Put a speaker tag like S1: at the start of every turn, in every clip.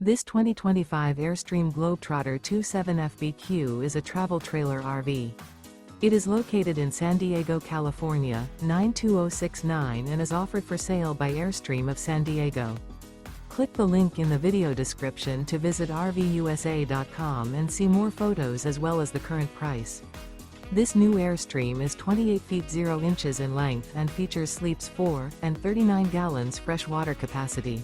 S1: This 2025 Airstream Globetrotter 27FBQ is a travel trailer RV. It is located in San Diego, California, 92069 and is offered for sale by Airstream of San Diego. Click the link in the video description to visit RVUSA.com and see more photos as well as the current price. This new Airstream is 28 feet 0 inches in length and features sleeps 4 and 39 gallons fresh water capacity.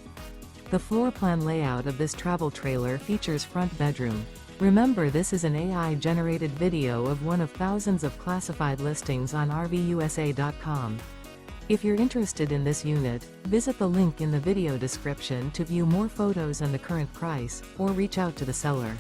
S1: The floor plan layout of this travel trailer features front bedroom. Remember, this is an AI-generated video of one of thousands of classified listings on RVUSA.com. If you're interested in this unit, visit the link in the video description to view more photos and the current price, or reach out to the seller.